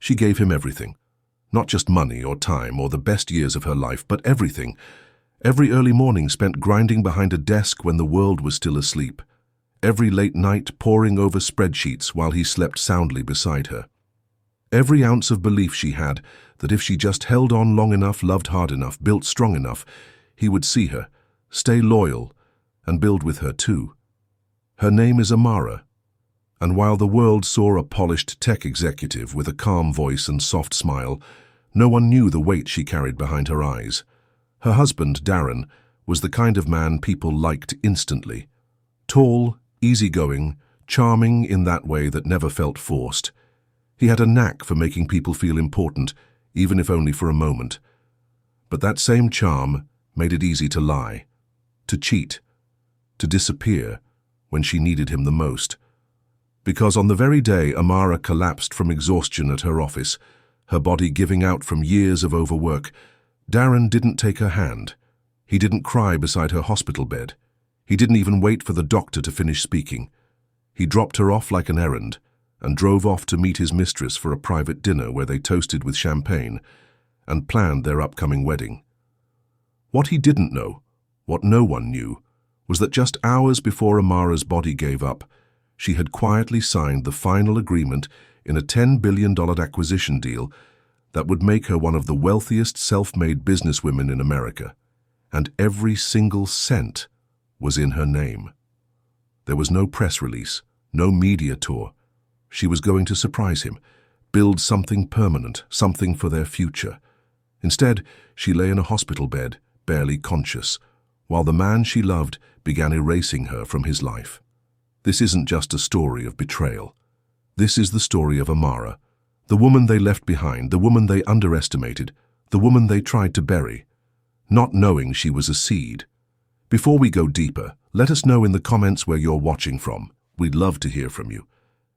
She gave him everything. Not just money or time or the best years of her life, but everything. Every early morning spent grinding behind a desk when the world was still asleep. Every late night poring over spreadsheets while he slept soundly beside her. Every ounce of belief she had that if she just held on long enough, loved hard enough, built strong enough, he would see her, stay loyal, and build with her too. Her name is Amara, and while the world saw a polished tech executive with a calm voice and soft smile, no one knew the weight she carried behind her eyes. Her husband, Darren, was the kind of man people liked instantly. Tall, easygoing, charming in that way that never felt forced. He had a knack for making people feel important, even if only for a moment. But that same charm made it easy to lie, to cheat, to disappear when she needed him the most. Because on the very day Amara collapsed from exhaustion at her office, her body giving out from years of overwork, Darren didn't take her hand. He didn't cry beside her hospital bed. He didn't even wait for the doctor to finish speaking. He dropped her off like an errand and drove off to meet his mistress for a private dinner where they toasted with champagne and planned their upcoming wedding. What he didn't know, what no one knew, was that just hours before Amara's body gave up, she had quietly signed the final agreement in a $10 billion acquisition deal that would make her one of the wealthiest self-made businesswomen in America. And every single cent was in her name. There was no press release, no media tour. She was going to surprise him, build something permanent, something for their future. Instead, she lay in a hospital bed, barely conscious, while the man she loved began erasing her from his life. This isn't just a story of betrayal. This is the story of Amara, the woman they left behind, the woman they underestimated, the woman they tried to bury, not knowing she was a seed. Before we go deeper, let us know in the comments where you're watching from. We'd love to hear from you.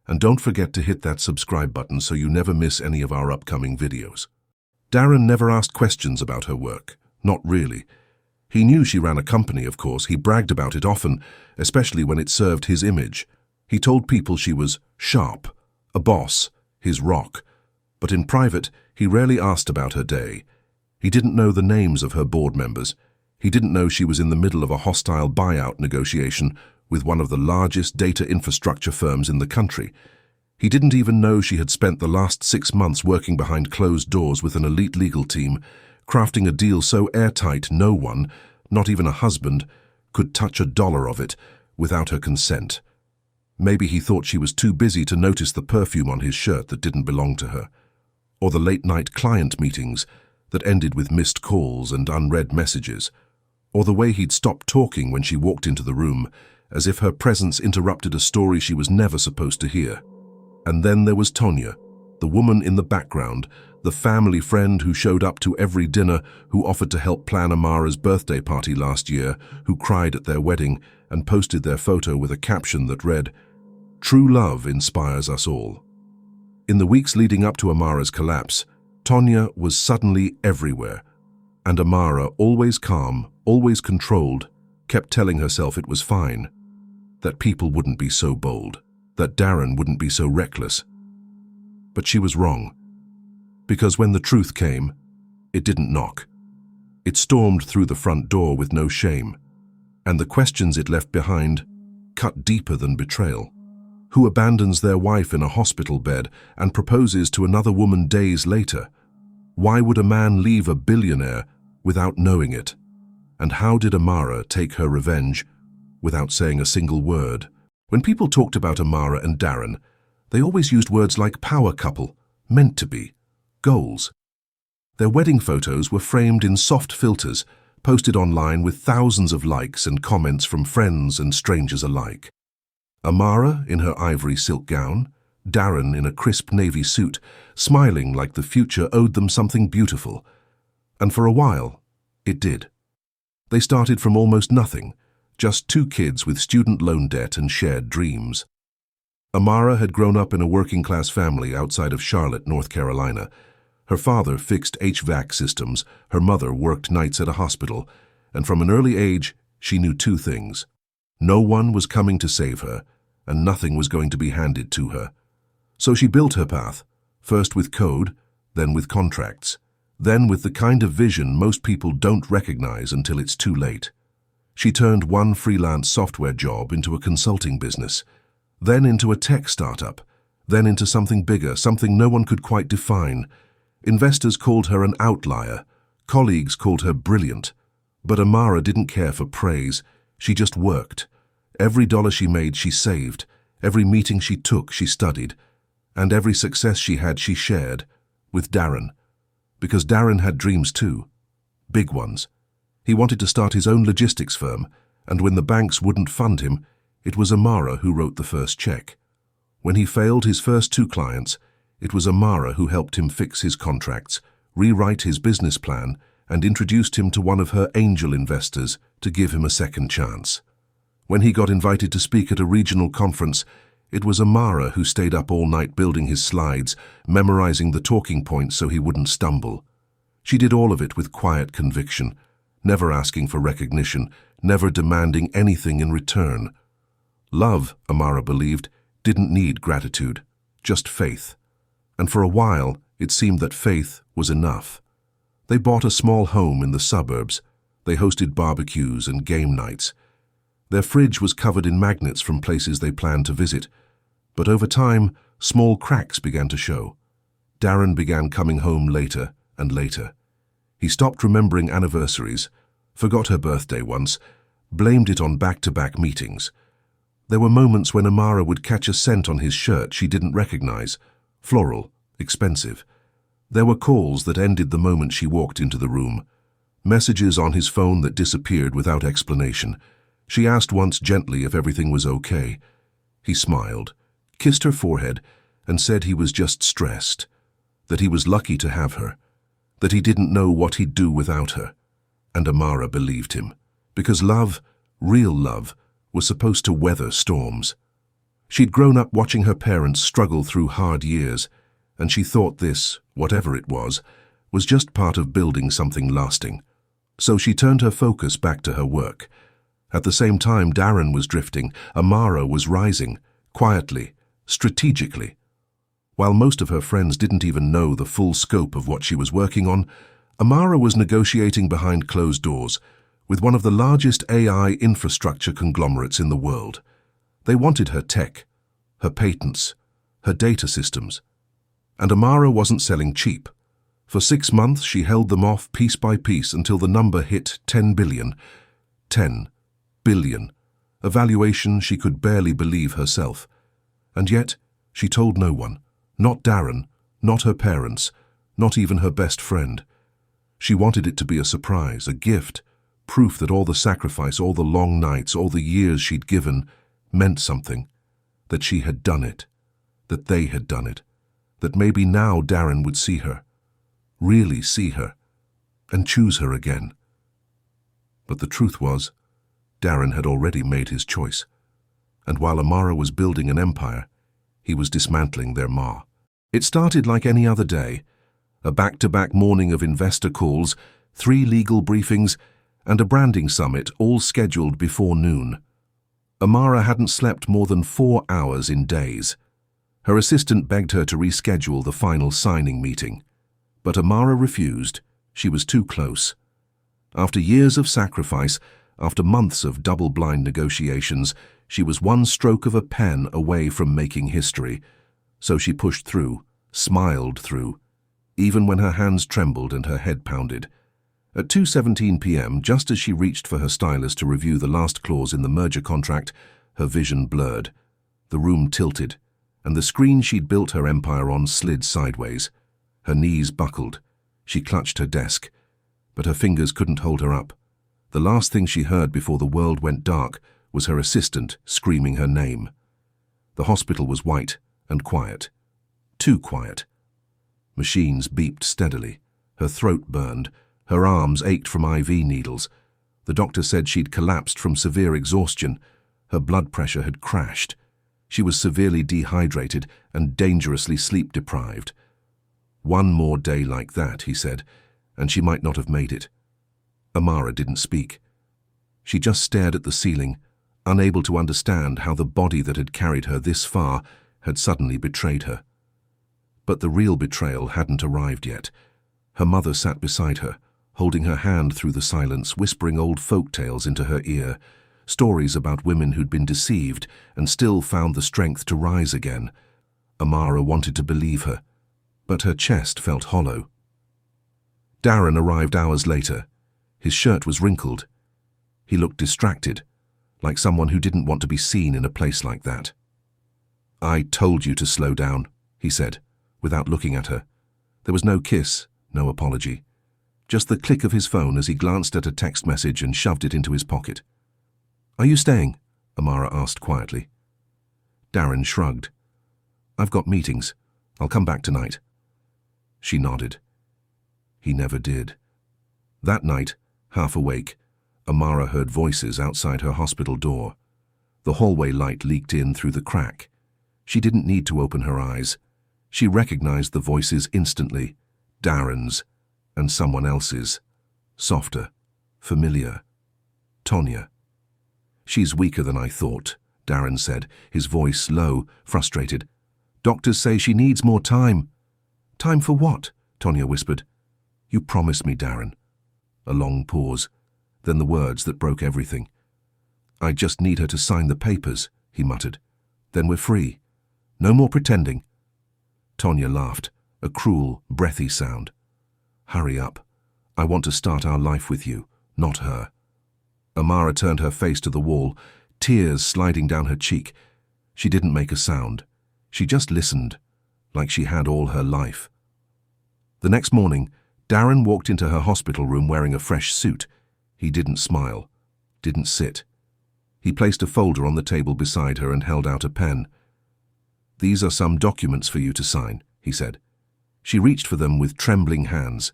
And don't forget to hit that subscribe button so you never miss any of our upcoming videos. Darren never asked questions about her work. Not really. He knew she ran a company, of course. He bragged about it often, especially when it served his image. He told people she was sharp, a boss, his rock. But in private, he rarely asked about her day. He didn't know the names of her board members. He didn't know she was in the middle of a hostile buyout negotiation with one of the largest data infrastructure firms in the country. He didn't even know she had spent the last 6 months working behind closed doors with an elite legal team, crafting a deal so airtight no one, not even a husband, could touch a dollar of it without her consent. Maybe he thought she was too busy to notice the perfume on his shirt that didn't belong to her, or the late-night client meetings that ended with missed calls and unread messages, or the way he'd stopped talking when she walked into the room, as if her presence interrupted a story she was never supposed to hear. And then there was Tonya, the woman in the background, the family friend who showed up to every dinner, who offered to help plan Amara's birthday party last year, who cried at their wedding and posted their photo with a caption that read, "True love inspires us all." In the weeks leading up to Amara's collapse, Tonya was suddenly everywhere, and Amara, always calm, always controlled, kept telling herself it was fine, that people wouldn't be so bold, that Darren wouldn't be so reckless. But she was wrong, because when the truth came, it didn't knock. It stormed through the front door with no shame, and the questions it left behind cut deeper than betrayal. Who abandons their wife in a hospital bed and proposes to another woman days later? Why would a man leave a billionaire without knowing it? And how did Amara take her revenge without saying a single word? When people talked about Amara and Darren, they always used words like power couple, meant to be, goals. Their wedding photos were framed in soft filters, posted online with thousands of likes and comments from friends and strangers alike. Amara in her ivory silk gown, Darren in a crisp navy suit, smiling like the future owed them something beautiful. And for a while, it did. They started from almost nothing, just 2 kids with student loan debt and shared dreams. Amara had grown up in a working-class family outside of Charlotte, North Carolina. Her father fixed HVAC systems, her mother worked nights at a hospital, and from an early age, she knew 2 things. No one was coming to save her, and nothing was going to be handed to her. So she built her path, First with code, then with contracts, then with the kind of vision most people don't recognize until it's too late. She turned one freelance software job into a consulting business, then into a tech startup, then into something bigger, something no one could quite define. Investors called her an outlier, colleagues called her brilliant, but Amara didn't care for praise. She just worked. Every dollar she made, she saved. Every meeting she took, she studied. And every success she had, she shared with Darren. Because Darren had dreams too. Big ones. He wanted to start his own logistics firm, and when the banks wouldn't fund him, it was Amara who wrote the first check. When he failed his first 2 clients, it was Amara who helped him fix his contracts, rewrite his business plan, and introduced him to one of her angel investors to give him a second chance. When he got invited to speak at a regional conference, it was Amara who stayed up all night building his slides, memorizing the talking points so he wouldn't stumble. She did all of it with quiet conviction, never asking for recognition, never demanding anything in return. Love, Amara believed, didn't need gratitude, just faith. And for a while, it seemed that faith was enough. They bought a small home in the suburbs. They hosted barbecues and game nights. Their fridge was covered in magnets from places they planned to visit. But over time, small cracks began to show. Darren began coming home later and later. He stopped remembering anniversaries, forgot her birthday once, blamed it on back-to-back meetings. There were moments when Amara would catch a scent on his shirt she didn't recognize, floral, expensive. There were calls that ended the moment she walked into the room, messages on his phone that disappeared without explanation. She asked once gently if everything was okay. He smiled, kissed her forehead, and said he was just stressed, that he was lucky to have her, that he didn't know what he'd do without her. And Amara believed him, because love, real love, was supposed to weather storms. She'd grown up watching her parents struggle through hard years, and she thought this, whatever it was just part of building something lasting. So she turned her focus back to her work. At the same time Darren was drifting, Amara was rising, quietly, strategically. While most of her friends didn't even know the full scope of what she was working on, Amara was negotiating behind closed doors with one of the largest AI infrastructure conglomerates in the world. They wanted her tech, her patents, her data systems. And Amara wasn't selling cheap. For 6 months she held them off piece by piece until the number hit 10 billion. 10 billion. A valuation she could barely believe herself. And yet, she told no one. Not Darren, not her parents, not even her best friend. She wanted it to be a surprise, a gift, proof that all the sacrifice, all the long nights, all the years she'd given meant something, that she had done it, that they had done it, that maybe now Darren would see her, really see her, and choose her again. But the truth was, Darren had already made his choice, and while Amara was building an empire, he was dismantling their ma. It started like any other day, a back-to-back morning of investor calls, 3 legal briefings, and a branding summit all scheduled before noon. Amara hadn't slept more than 4 hours in days. Her assistant begged her to reschedule the final signing meeting. But Amara refused. She was too close. After years of sacrifice, after months of double-blind negotiations, she was one stroke of a pen away from making history. So she pushed through, smiled through, even when her hands trembled and her head pounded. At 2:17 p.m., just as she reached for her stylus to review the last clause in the merger contract, her vision blurred. The room tilted, and the screen she'd built her empire on slid sideways. Her knees buckled. She clutched her desk, but her fingers couldn't hold her up. The last thing she heard before the world went dark was her assistant screaming her name. The hospital was white and quiet. Too quiet. Machines beeped steadily. Her throat burned. Her arms ached from IV needles. The doctor said she'd collapsed from severe exhaustion. Her blood pressure had crashed. She was severely dehydrated and dangerously sleep-deprived. One more day like that, he said, and she might not have made it. Amara didn't speak. She just stared at the ceiling, unable to understand how the body that had carried her this far had suddenly betrayed her. But the real betrayal hadn't arrived yet. Her mother sat beside her, holding her hand through the silence, whispering old folk tales into her ear, stories about women who'd been deceived and still found the strength to rise again. Amara wanted to believe her, but her chest felt hollow. Darren arrived hours later. His shirt was wrinkled. He looked distracted, like someone who didn't want to be seen in a place like that. "I told you to slow down," he said, without looking at her. There was no kiss, no apology. Just the click of his phone as he glanced at a text message and shoved it into his pocket. "Are you staying?" Amara asked quietly. Darren shrugged. "I've got meetings. I'll come back tonight." She nodded. He never did. That night, half awake, Amara heard voices outside her hospital door. The hallway light leaked in through the crack. She didn't need to open her eyes. She recognized the voices instantly, Darren's and someone else's. Softer, familiar. Tonya. "She's weaker than I thought," Darren said, his voice low, frustrated. "Doctors say she needs more time." "Time for what?" Tonya whispered. "You promised me, Darren." A long pause, then the words that broke everything. "I just need her to sign the papers," he muttered. "Then we're free. No more pretending." Tonya laughed, a cruel, breathy sound. "Hurry up. I want to start our life with you, not her." Amara turned her face to the wall, tears sliding down her cheek. She didn't make a sound. She just listened, like she had all her life. The next morning, Darren walked into her hospital room wearing a fresh suit. He didn't smile, didn't sit. He placed a folder on the table beside her and held out a pen. "These are some documents for you to sign," he said. She reached for them with trembling hands.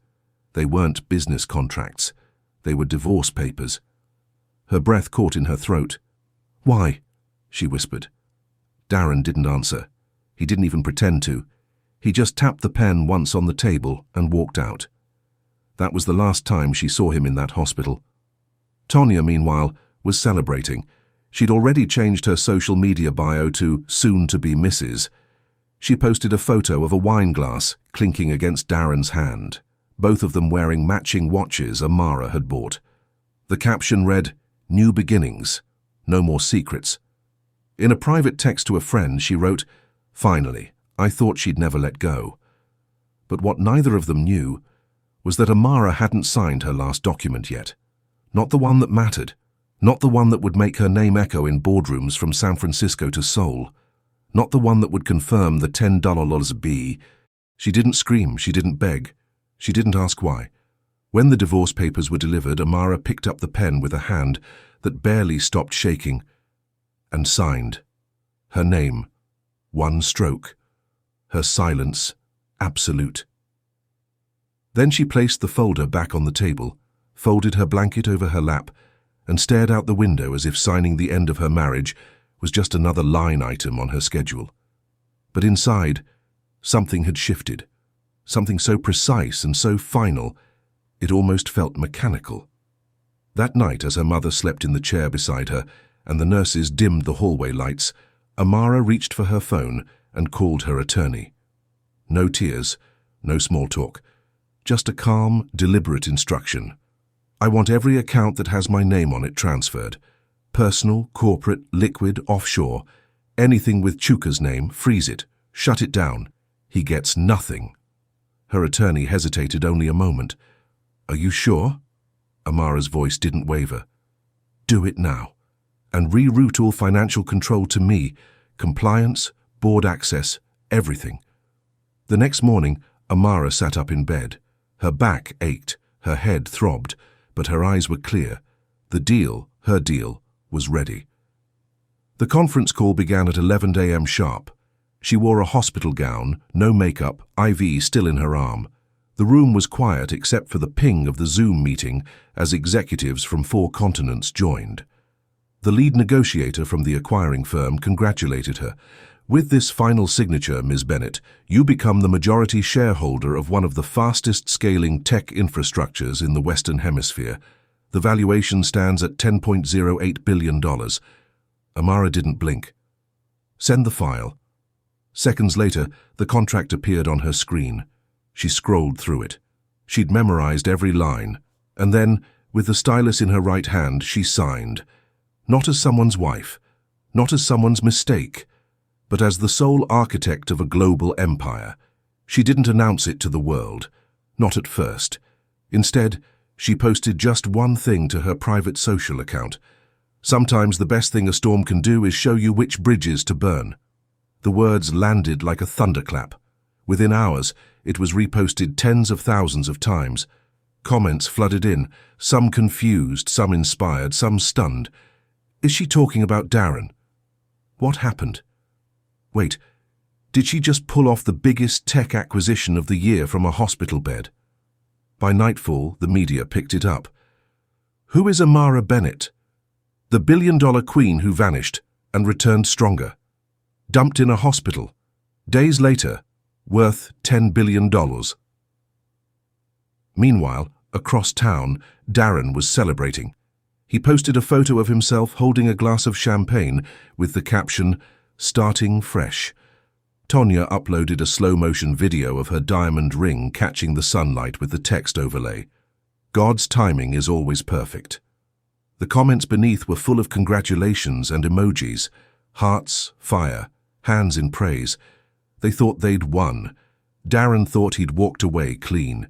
They weren't business contracts. They were divorce papers. Her breath caught in her throat. "Why?" she whispered. Darren didn't answer. He didn't even pretend to. He just tapped the pen once on the table and walked out. That was the last time she saw him in that hospital. Tonya, meanwhile, was celebrating. She'd already changed her social media bio to soon-to-be Mrs. She posted a photo of a wine glass clinking against Darren's hand, both of them wearing matching watches Amara had bought. The caption read, "New beginnings, no more secrets." In a private text to a friend, she wrote, "Finally, I thought she'd never let go." But what neither of them knew was that Amara hadn't signed her last document yet. Not the one that mattered. Not the one that would make her name echo in boardrooms from San Francisco to Seoul. Not the one that would confirm the $10 B. She didn't scream, she didn't beg. She didn't ask why. When the divorce papers were delivered, Amara picked up the pen with a hand that barely stopped shaking and signed. Her name, one stroke. Her silence, absolute. Then she placed the folder back on the table, folded her blanket over her lap, and stared out the window as if signing the end of her marriage was just another line item on her schedule. But inside, something had shifted. Something so precise and so final, it almost felt mechanical. That night, as her mother slept in the chair beside her and the nurses dimmed the hallway lights, Amara reached for her phone and called her attorney. No tears, no small talk. Just a calm, deliberate instruction. "I want every account that has my name on it transferred. Personal, corporate, liquid, offshore. Anything with Chuka's name, freeze it. Shut it down. He gets nothing." Her attorney hesitated only a moment. "Are you sure?" Amara's voice didn't waver. "Do it now. And reroute all financial control to me. Compliance, board access, everything." The next morning, Amara sat up in bed. Her back ached, her head throbbed, but her eyes were clear. The deal, her deal, was ready. The conference call began at 11 a.m. sharp. She wore a hospital gown, no makeup, IV still in her arm. The room was quiet except for the ping of the Zoom meeting as executives from 4 continents joined. The lead negotiator from the acquiring firm congratulated her. "With this final signature, Ms. Bennett, you become the majority shareholder of one of the fastest scaling tech infrastructures in the Western Hemisphere. The valuation stands at $10.08 billion. Amara didn't blink. "Send the file." Seconds later, the contract appeared on her screen. She scrolled through it. She'd memorized every line, and then, with the stylus in her right hand, she signed. Not as someone's wife, not as someone's mistake, but as the sole architect of a global empire. She didn't announce it to the world, not at first. Instead, she posted just one thing to her private social account. Sometimes the best thing a storm can do is show you which bridges to burn. The words landed like a thunderclap. Within hours, it was reposted tens of thousands of times. Comments flooded in, some confused, some inspired, some stunned. Is she talking about Darren? What happened? Wait, did she just pull off the biggest tech acquisition of the year from a hospital bed? By nightfall, the media picked it up. Who is Amara Bennett? The billion-dollar queen who vanished and returned stronger. Dumped in a hospital. Days later, worth $10 billion. Meanwhile, across town, Darren was celebrating. He posted a photo of himself holding a glass of champagne with the caption, "Starting fresh." Tonya uploaded a slow-motion video of her diamond ring catching the sunlight with the text overlay. God's timing is always perfect. The comments beneath were full of congratulations and emojis, hearts, fire, hands in praise. They thought they'd won. Darren thought he'd walked away clean.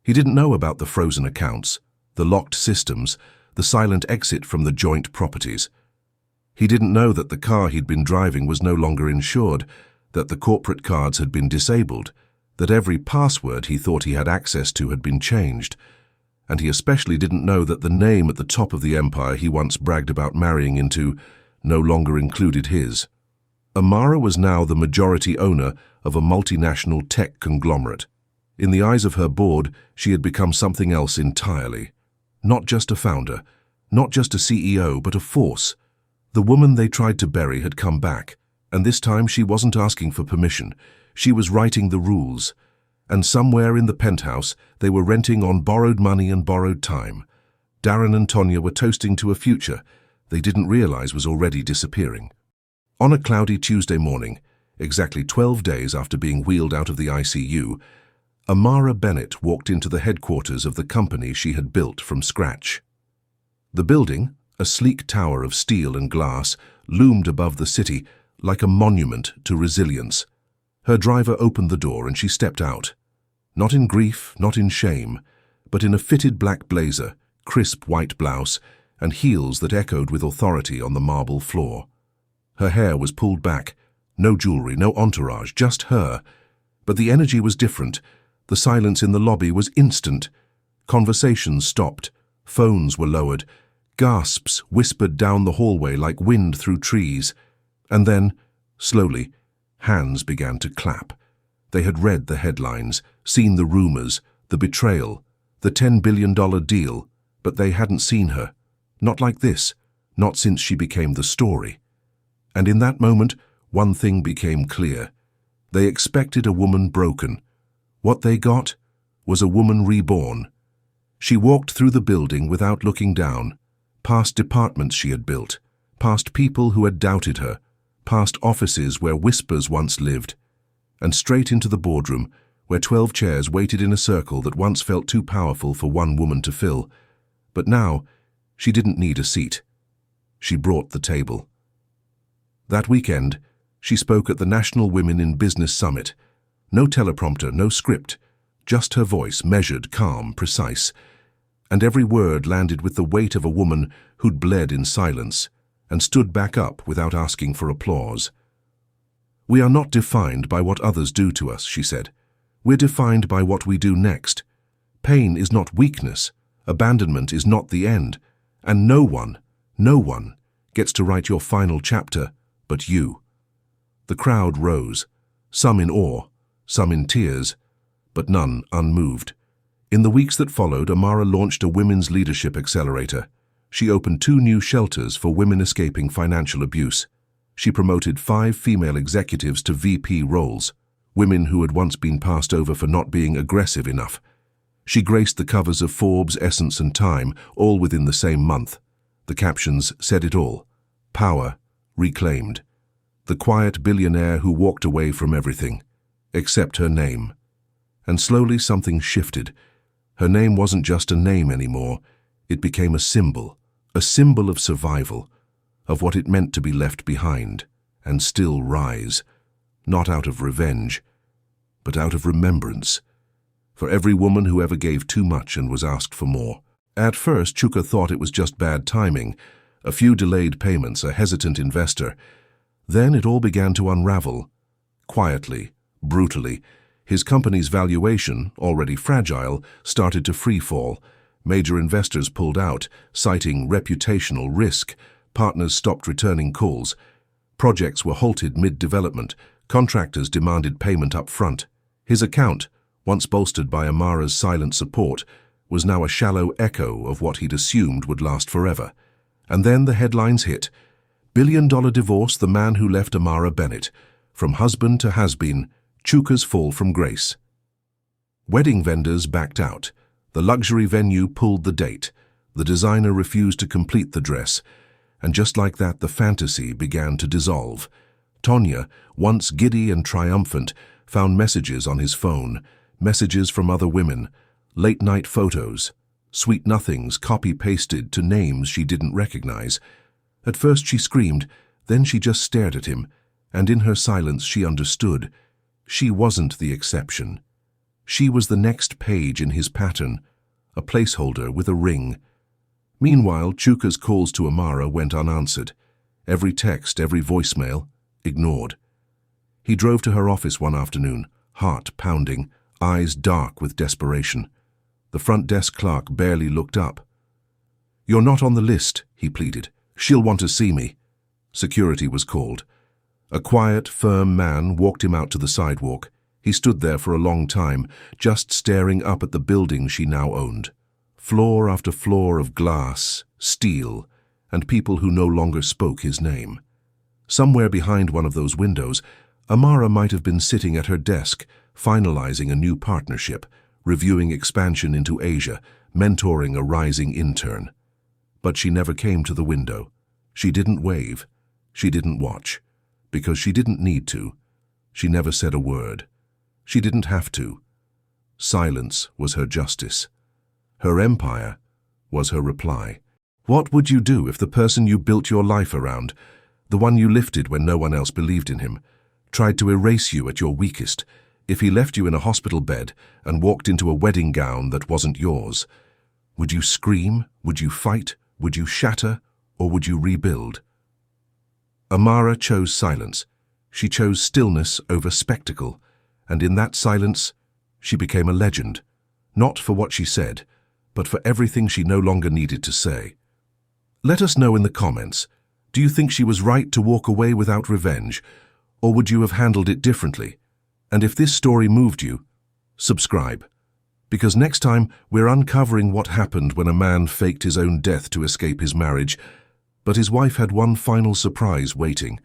He didn't know about the frozen accounts, the locked systems, the silent exit from the joint properties. He didn't know that the car he'd been driving was no longer insured, that the corporate cards had been disabled, that every password he thought he had access to had been changed. And he especially didn't know that the name at the top of the empire he once bragged about marrying into no longer included his. Amara was now the majority owner of a multinational tech conglomerate. In the eyes of her board, she had become something else entirely. Not just a founder, not just a CEO, but a force. The woman they tried to bury had come back, and this time she wasn't asking for permission. She was writing the rules. And somewhere in the penthouse, they were renting on borrowed money and borrowed time. Darren and Tonya were toasting to a future they didn't realize was already disappearing. On a cloudy Tuesday morning, exactly 12 days after being wheeled out of the ICU, Amara Bennett walked into the headquarters of the company she had built from scratch. The building, a sleek tower of steel and glass, loomed above the city like a monument to resilience. Her driver opened the door and she stepped out. Not in grief, not in shame, but in a fitted black blazer, crisp white blouse, and heels that echoed with authority on the marble floor. Her hair was pulled back, no jewelry, no entourage, just her. But the energy was different. The silence in the lobby was instant. Conversations stopped, phones were lowered, gasps whispered down the hallway like wind through trees. And then, slowly, hands began to clap. They had read the headlines, seen the rumors, the betrayal, the $10 billion deal, but they hadn't seen her. Not like this, not since she became the story. And in that moment, one thing became clear. They expected a woman broken. What they got was a woman reborn. She walked through the building without looking down, past departments she had built, past people who had doubted her, past offices where whispers once lived, and straight into the boardroom, where 12 chairs waited in a circle that once felt too powerful for one woman to fill. But now, she didn't need a seat. She brought the table. That weekend, she spoke at the National Women in Business Summit. No teleprompter, no script, just her voice, measured, calm, precise. And every word landed with the weight of a woman who'd bled in silence and stood back up without asking for applause. "We are not defined by what others do to us," she said. "We're defined by what we do next. Pain is not weakness. Abandonment is not the end. And no one gets to write your final chapter but you." The crowd rose, some in awe, some in tears, but none unmoved. In the weeks that followed, Amara launched a women's leadership accelerator. She opened 2 new shelters for women escaping financial abuse. She promoted 5 female executives to VP roles, women who had once been passed over for not being aggressive enough. She graced the covers of Forbes, Essence, and Time, all within the same month. The captions said it all. Power reclaimed. the quiet billionaire who walked away from everything, except her name. And slowly something shifted. Her name wasn't just a name anymore. It became a symbol of survival, of what it meant to be left behind and still rise, not out of revenge, but out of remembrance, for every woman who ever gave too much and was asked for more. At first, Chuka thought it was just bad timing, a few delayed payments, a hesitant investor. Then it all began to unravel. Quietly, brutally, his company's valuation, already fragile, started to freefall. Major investors pulled out, citing reputational risk. Partners stopped returning calls. Projects were halted mid-development. Contractors demanded payment up front. His account, once bolstered by Amara's silent support, was now a shallow echo of what he'd assumed would last forever. And then the headlines hit. Billion-dollar divorce, the man who left Amara Bennett. From husband to has-been, Chuka's fall from grace. Wedding vendors backed out. The luxury venue pulled the date. The designer refused to complete the dress. And just like that, the fantasy began to dissolve. Tonya, once giddy and triumphant, found messages on his phone, messages from other women, late-night photos, sweet nothings copy-pasted to names she didn't recognize. At first she screamed, then she just stared at him, and in her silence she understood. She wasn't the exception. She was the next page in his pattern, a placeholder with a ring. Meanwhile, Chuka's calls to Amara went unanswered. Every text, every voicemail, ignored. He drove to her office one afternoon, heart pounding, eyes dark with desperation. The front desk clerk barely looked up. "You're not on the list," he pleaded. "She'll want to see me." Security was called. A quiet, firm man walked him out to the sidewalk. He stood there for a long time, just staring up at the building she now owned. Floor after floor of glass, steel, and people who no longer spoke his name. Somewhere behind one of those windows, Amara might have been sitting at her desk, finalizing a new partnership, reviewing expansion into Asia, mentoring a rising intern. But she never came to the window. She didn't wave. She didn't watch. Because she didn't need to. She never said a word. She didn't have to. Silence was her justice. Her empire was her reply. What would you do if the person you built your life around, the one you lifted when no one else believed in him, tried to erase you at your weakest, if he left you in a hospital bed and walked into a wedding gown that wasn't yours? Would you scream? Would you fight? Would you shatter? Or would you rebuild? Amara chose silence. She chose stillness over spectacle, and in that silence, she became a legend, not for what she said, but for everything she no longer needed to say. Let us know in the comments, do you think she was right to walk away without revenge, or would you have handled it differently? And if this story moved you, subscribe. Because next time, we're uncovering what happened when a man faked his own death to escape his marriage, but his wife had one final surprise waiting.